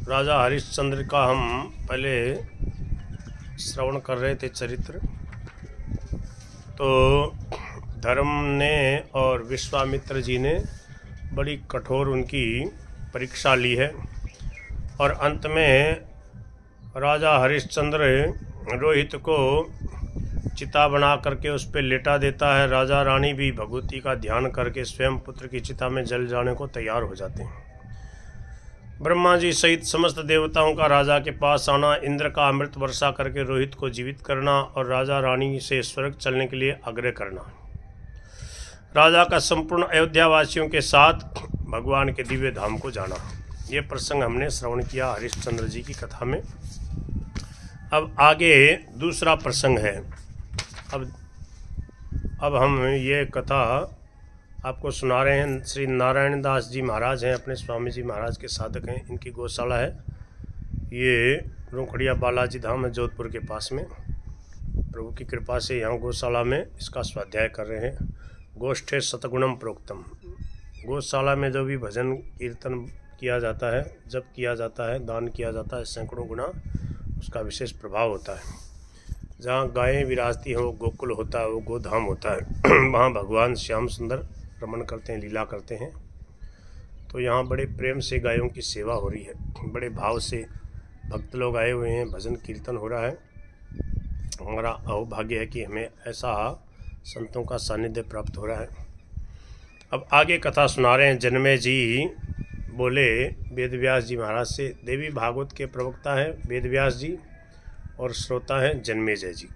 राजा हरिश्चंद्र का हम पहले श्रवण कर रहे थे चरित्र। तो धर्म ने और विश्वामित्र जी ने बड़ी कठोर उनकी परीक्षा ली है और अंत में राजा हरिश्चंद्र रोहित को चिता बना करके उस पर लेटा देता है। राजा रानी भी भगवती का ध्यान करके स्वयं पुत्र की चिता में जल जाने को तैयार हो जाते हैं। ब्रह्मा जी सहित समस्त देवताओं का राजा के पास आना, इंद्र का अमृत वर्षा करके रोहित को जीवित करना और राजा रानी से स्वर्ग चलने के लिए आग्रह करना, राजा का संपूर्ण अयोध्या वासियों के साथ भगवान के दिव्य धाम को जाना, ये प्रसंग हमने श्रवण किया हरिश्चंद्र जी की कथा में। अब आगे दूसरा प्रसंग है। अब हम ये कथा आपको सुना रहे हैं। श्री नारायण दास जी महाराज हैं, अपने स्वामी जी महाराज के साधक हैं। इनकी गौशाला है ये रोकड़िया बालाजी धाम है जोधपुर के पास में। प्रभु की कृपा से यहाँ गौशाला में इसका स्वाध्याय कर रहे हैं। गोष्ठे सतगुणम प्रोक्तम। गौशाला में जो भी भजन कीर्तन किया जाता है, जब किया जाता है, दान किया जाता है, सैकड़ों गुना उसका विशेष प्रभाव होता है। जहाँ गायें विराजती हैं वो गोकुल होता है, वो गोधाम होता है। वहाँ भगवान श्याम सुंदर रमन करते हैं, लीला करते हैं। तो यहाँ बड़े प्रेम से गायों की सेवा हो रही है, बड़े भाव से भक्त लोग आए हुए हैं, भजन कीर्तन हो रहा है। हमारा अहोभाग्य है कि हमें ऐसा संतों का सानिध्य प्राप्त हो रहा है। अब आगे कथा सुना रहे हैं। जन्मे जी बोले वेदव्यास जी महाराज से। देवी भागवत के प्रवक्ता हैं वेदव्यास जी और श्रोता हैं जन्मेजय जी।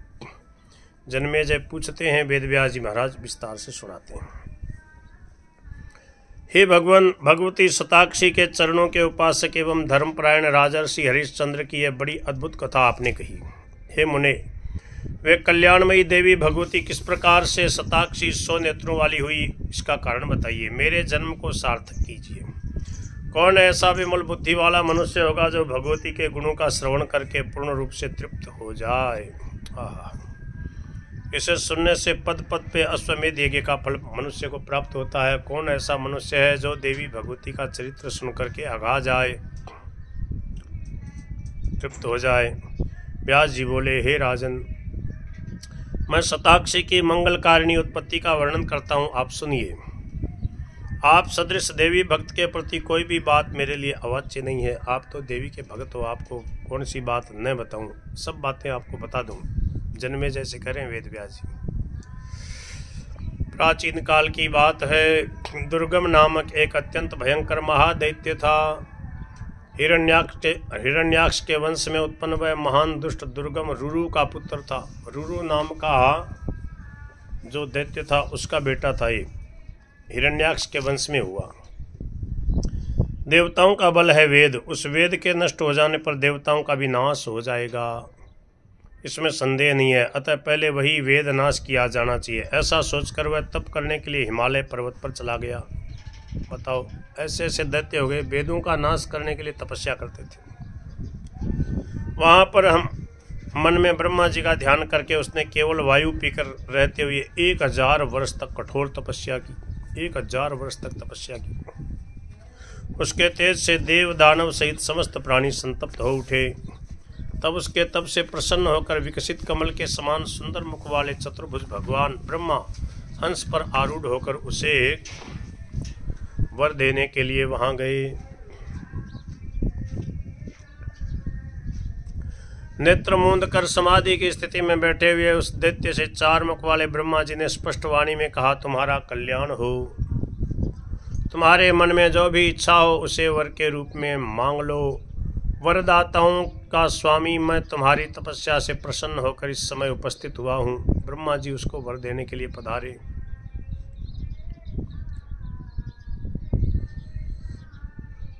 जन्मेजय पूछते हैं, वेदव्यास जी महाराज विस्तार से सुनाते हैं। हे भगवान, भगवती शताक्षी के चरणों के उपासक एवं धर्मपरायण राजर्षि हरिश्चंद्र की यह बड़ी अद्भुत कथा आपने कही। हे मुने, वे कल्याणमयी देवी भगवती किस प्रकार से शताक्षी 100 नेत्रों वाली हुई, इसका कारण बताइए। मेरे जन्म को सार्थक कीजिए। कौन ऐसा विमल बुद्धि वाला मनुष्य होगा जो भगवती के गुणों का श्रवण करके पूर्ण रूप से तृप्त हो जाए। इसे सुनने से पद पद पे अश्वमेध यज्ञ का फल मनुष्य को प्राप्त होता है। कौन ऐसा मनुष्य है जो देवी भगवती का चरित्र सुन करके अघा जाए, तृप्त हो जाए। व्यास जी बोले, हे राजन, मैं शताक्षी की मंगलकारिणी उत्पत्ति का वर्णन करता हूँ, आप सुनिए। आप सदृश देवी भक्त के प्रति कोई भी बात मेरे लिए अवाच्य नहीं है। आप तो देवी के भक्त हो, आपको कौन सी बात न बताऊं, सब बातें आपको बता दूं। जन्मे जैसे करें वेदव्यास जी। प्राचीन काल की बात है। दुर्गम नामक एक अत्यंत भयंकर महादैत्य था। हिरण्याक्ष के वंश में उत्पन्न वह महान दुष्ट दुर्गम रुरु का पुत्र था। रुरु नाम का जो दैत्य था उसका बेटा था ये, हिरण्याक्ष के वंश में हुआ। देवताओं का बल है वेद, उस वेद के नष्ट हो जाने पर देवताओं का भी नाश हो जाएगा, इसमें संदेह नहीं है। अतः पहले वही वेद नाश किया जाना चाहिए। ऐसा सोचकर वह तप करने के लिए हिमालय पर्वत पर चला गया। बताओ, ऐसे ऐसे दैत्य हो गए, वेदों का नाश करने के लिए तपस्या करते थे। वहाँ पर हम मन में ब्रह्मा जी का ध्यान करके उसने केवल वायु पीकर रहते हुए 1000 वर्ष तक कठोर तपस्या की। 1000 वर्ष तक तपस्या की। उसके तेज से देव दानव सहित समस्त प्राणी संतप्त हो उठे। तब उसके तप से प्रसन्न होकर विकसित कमल के समान सुंदर मुख वाले चतुर्भुज भगवान ब्रह्मा हंस पर आरूढ़ होकर उसे वर देने के लिए वहां गए। नेत्र मूंद कर समाधि की स्थिति में बैठे हुए उस दैत्य से 4 मुख वाले ब्रह्मा जी ने स्पष्ट वाणी में कहा, तुम्हारा कल्याण हो। तुम्हारे मन में जो भी इच्छा हो उसे वर के रूप में मांग लो। वरदाताओं का स्वामी मैं तुम्हारी तपस्या से प्रसन्न होकर इस समय उपस्थित हुआ हूँ। ब्रह्मा जी उसको वर देने के लिए पधारे।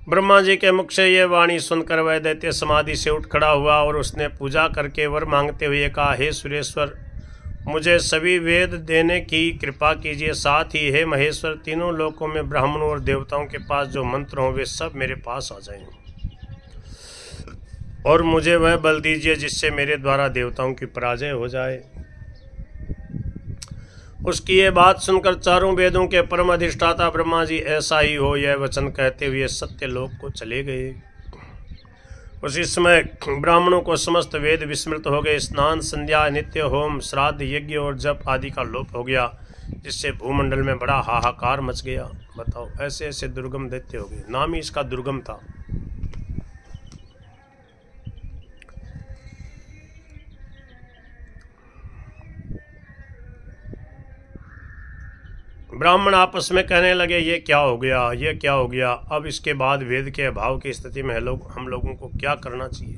ब्रह्मा जी के मुख से यह वाणी सुनकर वह दैत्य समाधि से उठ खड़ा हुआ और उसने पूजा करके वर मांगते हुए कहा, हे सुरेश्वर, मुझे सभी वेद देने की कृपा कीजिए। साथ ही हे महेश्वर, तीनों लोकों में ब्राह्मणों और देवताओं के पास जो मंत्र हों वे सब मेरे पास आ जाएं और मुझे वह बल दीजिए जिससे मेरे द्वारा देवताओं की पराजय हो जाए। उसकी ये बात सुनकर चारों वेदों के परम अधिष्ठाता ब्रह्मा जी ऐसा ही हो यह वचन कहते हुए सत्यलोक को चले गए। उसी समय ब्राह्मणों को समस्त वेद विस्मृत हो गए। स्नान, संध्या, नित्य होम, श्राद्ध, यज्ञ और जप आदि का लोप हो गया, जिससे भूमंडल में बड़ा हाहाकार मच गया। बताओ, ऐसे ऐसे दुर्गम दैत्य हो गए। नाम ही इसका दुर्गम था। ब्राह्मण आपस में कहने लगे, ये क्या हो गया, ये क्या हो गया। अब इसके बाद वेद के अभाव की स्थिति में हम लोगों को क्या करना चाहिए।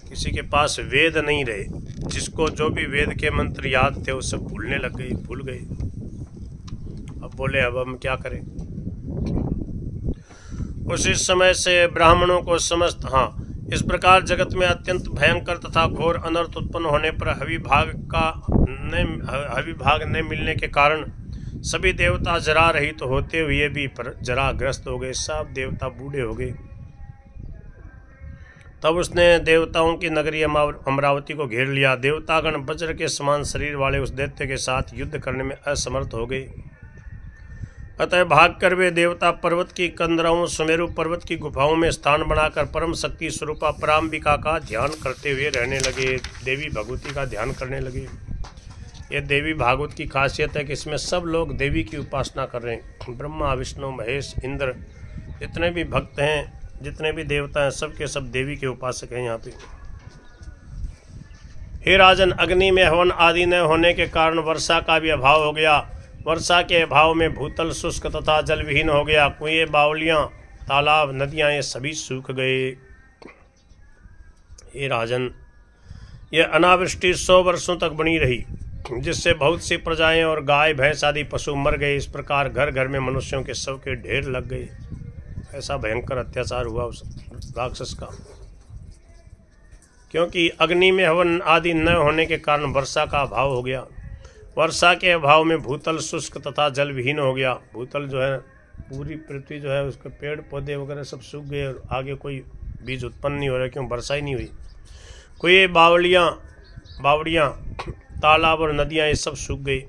किसी के पास वेद नहीं रहे, जिसको जो भी वेद के मंत्र याद थे वो सब भूलने लग गए, भूल गए। अब बोले, अब हम क्या करें। उसी समय से ब्राह्मणों को समस्त इस प्रकार जगत में अत्यंत भयंकर तथा घोर अनर्थ उत्पन्न होने पर हवि भाग न मिलने के कारण सभी देवता जरा रहित तो होते हुए भी जराग्रस्त हो गए। सब देवता बूढ़े हो गए। तब उसने देवताओं की नगरी अमरावती को घेर लिया। देवतागण वज्र के समान शरीर वाले उस दैत्य के साथ युद्ध करने में असमर्थ हो गए। अतः भागकर वे देवता पर्वत की कंदराओं, सुमेरु पर्वत की गुफाओं में स्थान बनाकर परम शक्ति स्वरूपा पराम्बिका का ध्यान करते हुए रहने लगे। देवी भगवती का ध्यान करने लगे। ये देवी भागवत की खासियत है कि इसमें सब लोग देवी की उपासना कर रहे हैं। ब्रह्मा, विष्णु, महेश, इंद्र, जितने भी भक्त हैं, जितने भी देवता हैं, सब के सब देवी के उपासक हैं यहाँ पे। हे राजन, अग्नि में हवन आदि न होने के कारण वर्षा का भी अभाव हो गया। वर्षा के अभाव में भूतल शुष्क तथा जल विहीन हो गया। कुएं, बावलियां, तालाब, नदियां ये सभी सूख गए। हे राजन, यह अनावृष्टि 100 वर्षों तक बनी रही, जिससे बहुत सी प्रजाएं और गाय, भैंस आदि पशु मर गए। इस प्रकार घर घर में मनुष्यों के शव के ढेर लग गए। ऐसा भयंकर अत्याचार हुआ उस राक्षस का, क्योंकि अग्नि में हवन आदि न होने के कारण वर्षा का अभाव हो गया। वर्षा के अभाव में भूतल शुष्क तथा जल विहीन हो गया। भूतल जो है, पूरी पृथ्वी जो है, उसके पेड़ पौधे वगैरह सब सूख गए और आगे कोई बीज उत्पन्न नहीं हो रहा, क्यों वर्षा ही नहीं हुई। कोई बावड़ियाँ, तालाब और नदियाँ ये सब सूख गई।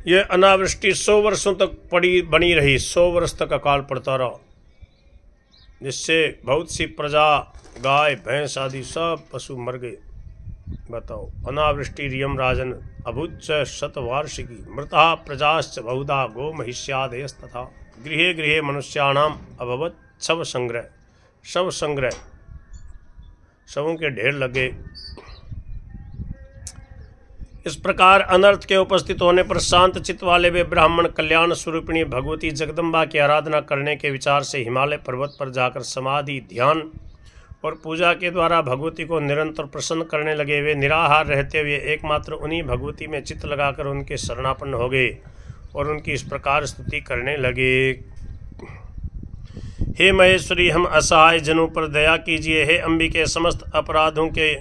यह अनावृष्टि 100 वर्षों तक बनी रही। 100 वर्ष तक अकाल पड़ता रहा, जिससे बहुत सी प्रजा, गाय, भैंस आदि सब पशु मर गए। बताओ, अनावृष्टि रियम राजन अभुच्च शतवार्षिकी मृता प्रजाश्च बहुधा गो महिष्यादयस तथा गृहे गृहे मनुष्याणाम अभवत शव संग्रह। शवों के ढेर लगे। इस प्रकार अनर्थ के उपस्थित होने पर शांत चित्त वाले वे ब्राह्मण कल्याण स्वरूपिणी भगवती जगदम्बा की आराधना करने के विचार से हिमालय पर्वत पर जाकर समाधि, ध्यान और पूजा के द्वारा भगवती को निरंतर प्रसन्न करने लगे। वे निराहार रहते हुए एकमात्र उन्हीं भगवती में चित्त लगाकर उनके शरणापन्न हो गए और उनकी इस प्रकार स्तुति करने लगे। हे महेश्वरी, हम असहाय जनों पर दया कीजिए। हे अंबिके, समस्त अपराधों के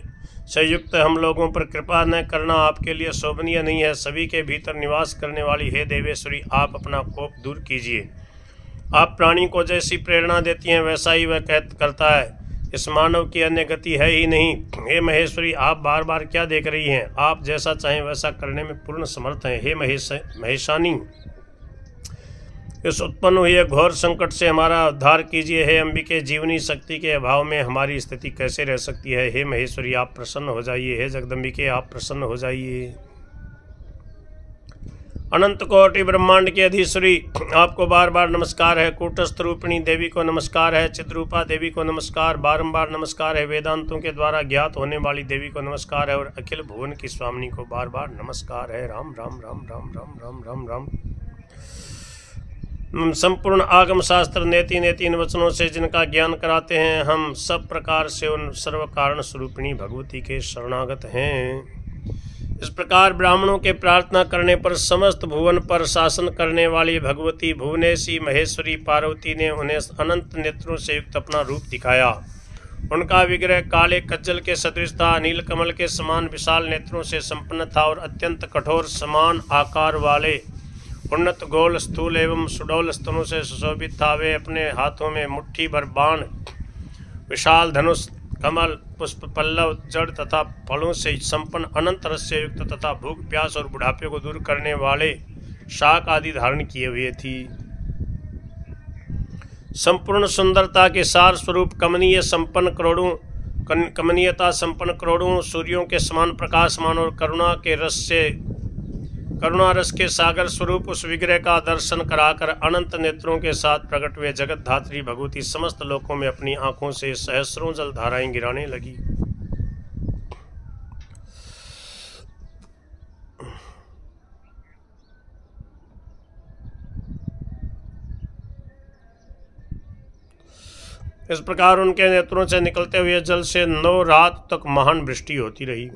संयुक्त हम लोगों पर कृपा न करना आपके लिए शोभनीय नहीं है। सभी के भीतर निवास करने वाली हे देवेश्वरी, आप अपना कोप दूर कीजिए। आप प्राणी को जैसी प्रेरणा देती हैं वैसा ही वह करता है। इस मानव की अन्य गति है ही नहीं। हे महेश्वरी, आप बार बार क्या देख रही हैं? आप जैसा चाहें वैसा करने में पूर्ण समर्थ हैं। हे महेशानी, इस उत्पन्न हुए घोर संकट से हमारा उद्धार कीजिए। हे अंबिके, जीवनी शक्ति के अभाव में हमारी स्थिति कैसे रह सकती है। हे महेश्वरी, आप प्रसन्न हो जाइए। हे जगदम्बिके, आप प्रसन्न हो जाइए। अनंत कोटि ब्रह्मांड के अधीश्वरी, आपको बार बार नमस्कार है। कूटस्थ रूपिणी देवी को नमस्कार है। चिद्रूपा देवी को नमस्कार, बारंबार नमस्कार है। वेदांतों के द्वारा ज्ञात होने वाली देवी को नमस्कार है और अखिल भुवन की स्वामिनी को बार बार नमस्कार है। राम राम राम राम राम राम राम राम। संपूर्ण आगम शास्त्र नेति नेति इन वचनों से जिनका ज्ञान कराते हैं, हम सब प्रकार से उन सर्व कारण स्वरूपिणी भगवती के शरणागत हैं। इस प्रकार ब्राह्मणों के प्रार्थना करने पर समस्त भुवन पर शासन करने वाली भगवती भुवनेशी महेश्वरी पार्वती ने उन्हें अनंत नेत्रों से युक्त अपना रूप दिखाया। उनका विग्रह काले कज्जल के सदृश था, नील कमल के समान विशाल नेत्रों से संपन्न था और अत्यंत कठोर समान आकार वाले उन्नत गोल स्थूल एवं सुडौल स्तनों से सुशोभित था। वे अपने हाथों में मुट्ठी भर बाण, विशाल धनुष, कमल, पुष्प, पल्लव, जड़ तथा फलों से संपन्न अनंत रस से युक्त तथा भूख, प्यास और बुढ़ापे को दूर करने वाले शाक आदि धारण किए हुए थी। संपूर्ण सुंदरता के सार स्वरूप कमनीयता संपन्न करोड़ों सूर्यों के समान प्रकाशमान और करुणा रस के सागर स्वरूप उस विग्रह का दर्शन कराकर अनंत नेत्रों के साथ प्रकट हुए जगत धात्री भगवती समस्त लोकों में अपनी आंखों से सहस्रों जल धाराएं गिराने लगी। इस प्रकार उनके नेत्रों से निकलते हुए जल से 9 रात तक महान वृष्टि होती रही।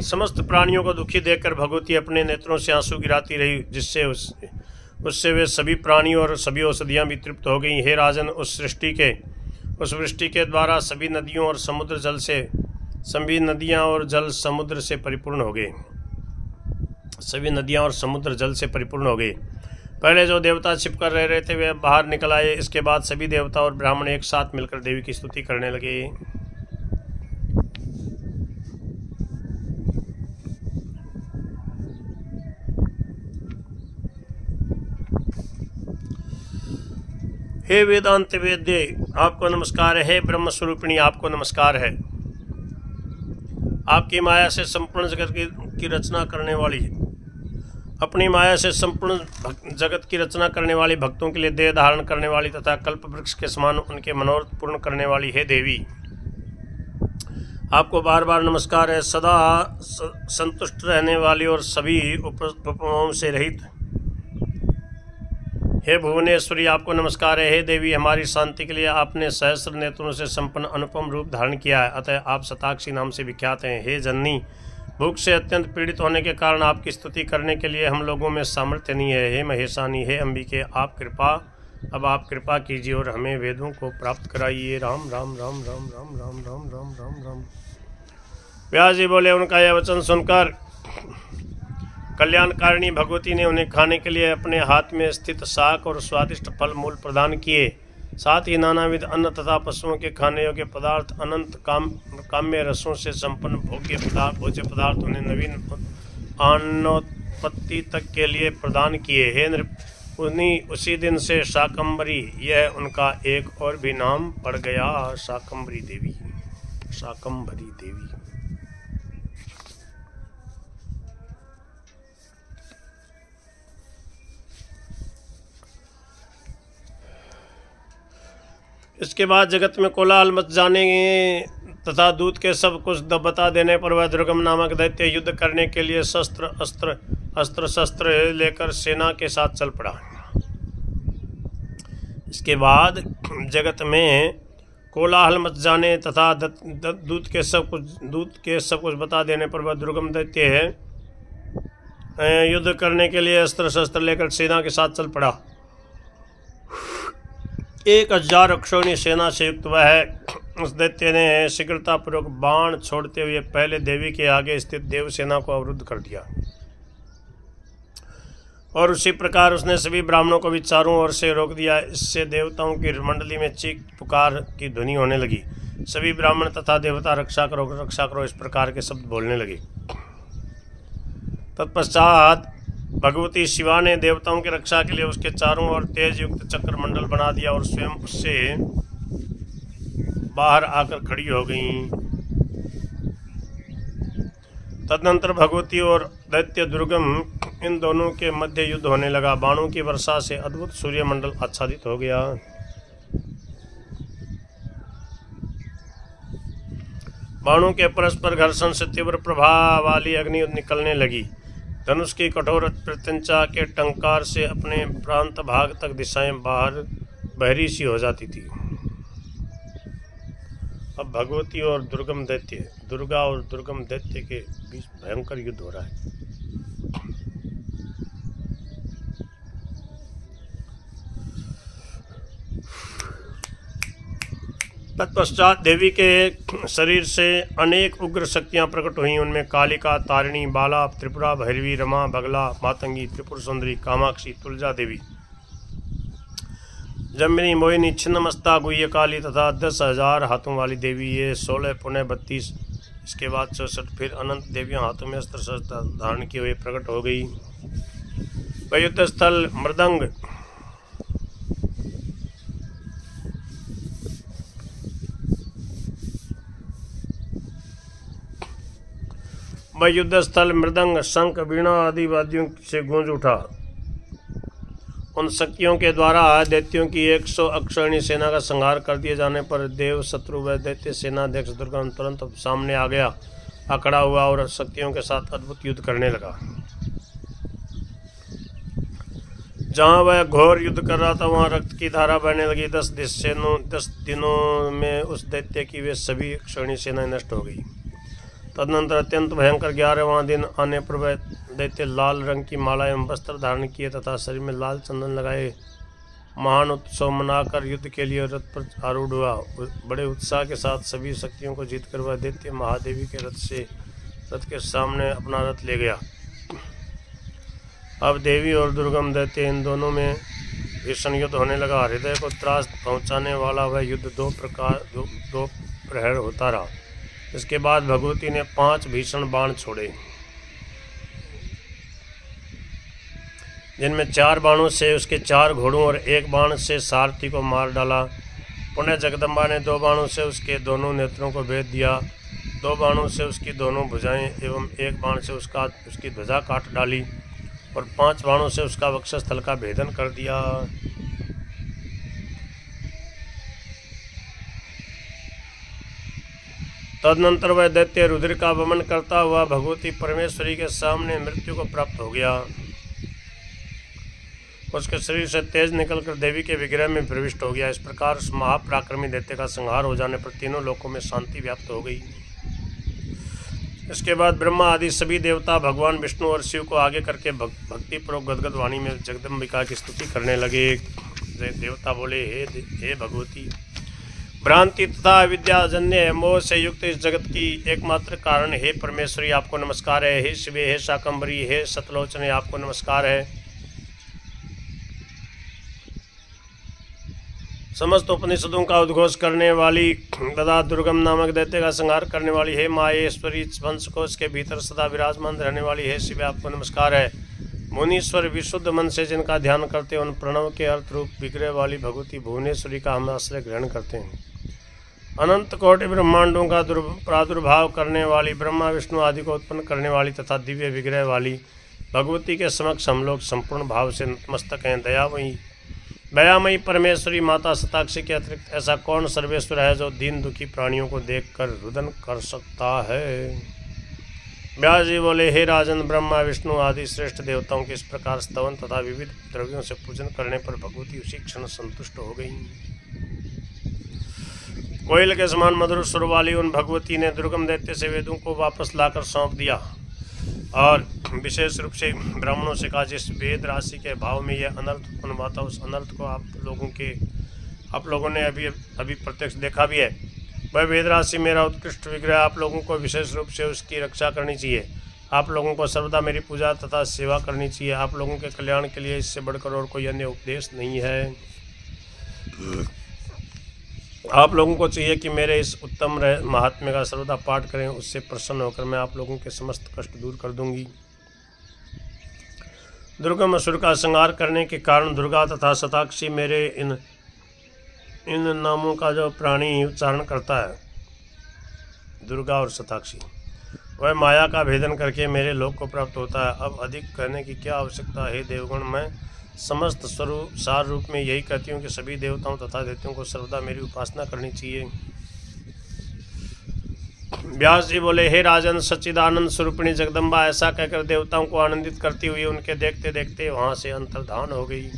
समस्त प्राणियों को दुखी देखकर भगवती अपने नेत्रों से आंसू गिराती रही, जिससे उससे वे सभी प्राणी और सभी औषधियां भी तृप्त हो गईं। हे राजन, उस वृष्टि के द्वारा सभी नदियां और जल समुद्र से परिपूर्ण हो गए। सभी नदियां और समुद्र जल से परिपूर्ण हो गए। पहले जो देवता छिपकर रह रहे थे वे बाहर निकल आए। इसके बाद सभी देवता और ब्राह्मण एक साथ मिलकर देवी की स्तुति करने लगे। हे वेदांत वेद्य, आपको नमस्कार है। हे ब्रह्म स्वरूपिणी, आपको नमस्कार है। आपकी माया से संपूर्ण जगत की रचना करने वाली, अपनी माया से संपूर्ण जगत की रचना करने वाली, भक्तों के लिए देह धारण करने वाली तथा कल्प वृक्ष के समान उनके मनोरथ पूर्ण करने वाली हे देवी, आपको बार बार नमस्कार है। सदा संतुष्ट रहने वाली और सभी उपमाओं से रहित हे भुवनेश्वरी, आपको नमस्कार है। हे देवी, हमारी शांति के लिए आपने सहस्र नेत्रों से संपन्न अनुपम रूप धारण किया है, अतः आप शताक्षी नाम से विख्यात हैं। हे जननी, भूख से अत्यंत पीड़ित होने के कारण आपकी स्तुति करने के लिए हम लोगों में सामर्थ्य नहीं है। हे महेशानी, हे अंबिके, अब आप कृपा कीजिए और हमें वेदों को प्राप्त कराइए। राम राम राम राम राम राम राम राम राम राम। व्यास जी बोले, उनका यह वचन सुनकर कल्याणकारिणी भगवती ने उन्हें खाने के लिए अपने हाथ में स्थित शाक और स्वादिष्ट फल मूल प्रदान किए। साथ ही नानाविध अन्न तथा पशुओं के खाने योग्य पदार्थ, अनंत काम्य रसों से संपन्न भोज्य पदार्थ उन्हें नवीन अन्नोत्पत्ति तक के लिए प्रदान किए। हे नृप, उसी दिन से शाकंभरी, यह उनका एक और भी नाम पड़ गया, शाकंभरी देवी। शाकंभरी देवी। इसके बाद जगत में कोलाहल मच जाने तथा दूत के सब कुछ बता देने पर वह दुर्गम नामक दैत्य युद्ध करने के लिए अस्त्र शस्त्र लेकर सेना के साथ चल पड़ा। इसके बाद जगत में कोलाहल मच जाने तथा दूत के सब कुछ बता देने पर वह दुर्गम दैत्य युद्ध करने के लिए अस्त्र शस्त्र लेकर सेना के साथ चल पड़ा। 1000 अक्षौणी सेना से युक्त वह उस दैत्य ने शीघ्रतापूर्वक बाण छोड़ते हुए पहले देवी के आगे स्थित देव सेना को अवरुद्ध कर दिया और उसी प्रकार उसने सभी ब्राह्मणों को भी चारों ओर से रोक दिया। इससे देवताओं की मंडली में चीख पुकार की ध्वनि होने लगी। सभी ब्राह्मण तथा देवता रक्षा करो इस प्रकार के शब्द बोलने लगे। तत्पश्चात भगवती शिवा ने देवताओं की रक्षा के लिए उसके चारों ओर तेज युक्त चक्र मंडल बना दिया और स्वयं उससे बाहर आकर खड़ी हो गईं। तदनंतर भगवती और दैत्य दुर्गम, इन दोनों के मध्य युद्ध होने लगा। बाणों की वर्षा से अद्भुत सूर्यमंडल आच्छादित हो गया। बाणों के परस्पर घर्षण से तीव्र प्रभाव वाली अग्नि निकलने लगी। धनुष की कठोर प्रत्यंचा के टंकार से अपने प्रांत भाग तक दिशाएं बहरी सी हो जाती थी। अब भगवती और दुर्गा और दुर्गम दैत्य के बीच भयंकर युद्ध हो रहा है। तत्पश्चात देवी के शरीर से अनेक उग्र शक्तियां प्रकट हुईं। उनमें कालिका, तारिणी, बाला, त्रिपुरा, भैरवी, रमा, बगला, मातंगी, त्रिपुर सुंदरी, कामाक्षी, तुलजा देवी जम्बिनी मोहिनी छिन्नमस्ता गुह्य काली तथा 10,000 हाथों वाली देवी, ये 16 पुणे 32। इसके बाद 64 फिर अनंत देवियां हाथों में अस्त्र शस्त्र धारण किए हुए प्रकट हो गई। वह युद्ध स्थल मृदंग शंख वीणा आदि वाद्यों से गूंज उठा। उन शक्तियों के द्वारा दैत्यों की 100 अक्षौहिणी सेना का संहार कर दिए जाने पर देव शत्रु व दैत्य सेनाध्यक्ष दुर्गम तुरंत सामने आ गया, अकड़ा हुआ और शक्तियों के साथ अद्भुत युद्ध करने लगा। जहां वह घोर युद्ध कर रहा था वहां रक्त की धारा बहने लगी। 10 दिनों में उस दैत्य की वे सभी अक्षौहिणी सेनाएं नष्ट हो गई। तदनंतर अत्यंत भयंकर 11वां दिन आने पर वह दैत्य लाल रंग की माला एवं वस्त्र धारण किए तथा शरीर में लाल चंदन लगाए महान उत्सव मनाकर युद्ध के लिए रथ पर आरूढ़ हुआ। बड़े उत्साह के साथ सभी शक्तियों को जीतकर वह दैत्य महादेवी के रथ के सामने अपना रथ ले गया। अब देवी और दुर्गम दैत्य इन दोनों में भीषण युद्ध होने लगा। हृदय को त्रास पहुंचाने वाला वह युद्ध दो प्रहर होता रहा। इसके बाद भगवती ने 5 भीषण बाण छोड़े, जिनमें 4 बाणों से उसके 4 घोड़ों और 1 बाण से सारथी को मार डाला। पुण्य जगदम्बा ने 2 बाणों से उसके दोनों नेत्रों को भेद दिया, 2 बाणों से उसकी दोनों भुजाएं एवं 1 बाण से उसकी ध्वजा काट डाली और 5 बाणों से उसका वक्षस्थल का भेदन कर दिया। तदनंतर वह दैत्य रुद्र का वमन करता हुआ भगवती परमेश्वरी के सामने मृत्यु को प्राप्त हो गया। उसके शरीर से तेज निकलकर देवी के विग्रह में प्रविष्ट हो गया। इस प्रकार उस महापराक्रमी दैत्य का संहार हो जाने पर तीनों लोकों में शांति व्याप्त हो गई। इसके बाद ब्रह्मा आदि सभी देवता भगवान विष्णु और शिव को आगे करके भक्तिपूर्वक गदगद वाणी में जगदम्बिका की स्तुति करने लगे। देवता बोले, हे भगवती, भ्रांति तथा विद्याजन्य मोह से युक्त इस जगत की एकमात्र कारण हे परमेश्वरी आपको नमस्कार है। हे शिवे, हे शाकंभरी, हे सतलोचने आपको नमस्कार है। समस्त उपनिषदों का उद्घोष करने वाली तथा दुर्गम नामक दैत्य का संहार करने वाली हे माहेश्वरी, वंशकोश के भीतर सदा विराजमान रहने वाली हे शिवे आपको नमस्कार है। मुनीश्वर विशुद्ध मन से जिनका ध्यान करते उन प्रणव के अर्थ रूप विग्रह वाली भगवती भुवनेश्वरी का हम आश्रय ग्रहण करते हैं। अनंत कोटि ब्रह्मांडों का प्रादुर्भाव करने वाली, ब्रह्मा विष्णु आदि को उत्पन्न करने वाली तथा दिव्य विग्रह वाली भगवती के समक्ष हम लोग संपूर्ण भाव से नतमस्तक हैं। दयामयी परमेश्वरी माता शताक्षी के अतिरिक्त ऐसा कौन सर्वेश्वर है जो दीन दुखी प्राणियों को देखकर रुदन कर सकता है। व्यास जी बोले, हे राजन, ब्रह्मा विष्णु आदि श्रेष्ठ देवताओं के इस प्रकार स्तवन तथा विविध द्रव्यों से पूजन करने पर भगवती उसी क्षण संतुष्ट हो गई। कोयल के समान मधुर सुर वाली उन भगवती ने दुर्गम दैत्य से वेदों को वापस लाकर सौंप दिया और विशेष रूप से ब्राह्मणों से कहा, जिस वेद राशि के भाव में यह अनर्थ उत्पन्न हुआ था उस अनर्थ को आप लोगों ने अभी प्रत्यक्ष देखा भी है। वह वेद राशि मेरा उत्कृष्ट विग्रह, आप लोगों को विशेष रूप से उसकी रक्षा करनी चाहिए। आप लोगों को सर्वदा मेरी पूजा तथा सेवा करनी चाहिए। आप लोगों के कल्याण के लिए इससे बढ़कर और कोई अन्य उपदेश नहीं है। आप लोगों को चाहिए कि मेरे इस उत्तम महात्म्य का सर्वदा पाठ करें। उससे प्रसन्न होकर मैं आप लोगों के समस्त कष्ट दूर कर दूंगी। दुर्गम असुर का संहार करने के कारण दुर्गा तथा शताक्षी मेरे इन नामों का जो प्राणी उच्चारण करता है, दुर्गा और शताक्षी, वह माया का भेदन करके मेरे लोक को प्राप्त होता है। अब अधिक कहने की क्या आवश्यकता है देवगण। मैं समस्त सार रूप में यही कहती हूँ कि सभी देवताओं तथा दैत्यों को सर्वदा मेरी उपासना करनी चाहिए। व्यास जी बोले, हे राजन, सच्चिदानंद स्वरूपिणी जगदम्बा ऐसा कहकर देवताओं को आनंदित करती हुई उनके देखते देखते वहां से अंतर्धान हो गई।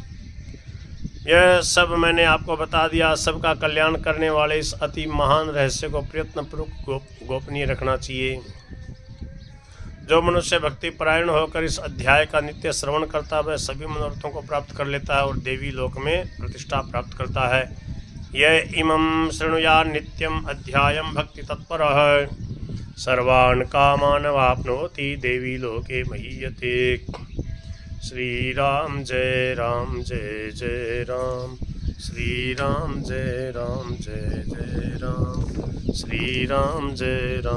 यह सब मैंने आपको बता दिया। सबका कल्याण करने वाले इस अति महान रहस्य को प्रयत्नपूर्वक गोपनीय रखना चाहिए। जो मनुष्य भक्ति परायण होकर इस अध्याय का नित्य श्रवण करता है वह सभी मनोरथों को प्राप्त कर लेता है और देवी लोक में प्रतिष्ठा प्राप्त करता है। यह इमं शृणुया नित्यम अध्यायम भक्ति तत्परः सर्वान् कामान् वाप्नोति देवी लोके महीयते। श्री राम जय जय राम। श्री राम जय जय राम, श्री राम जय राम।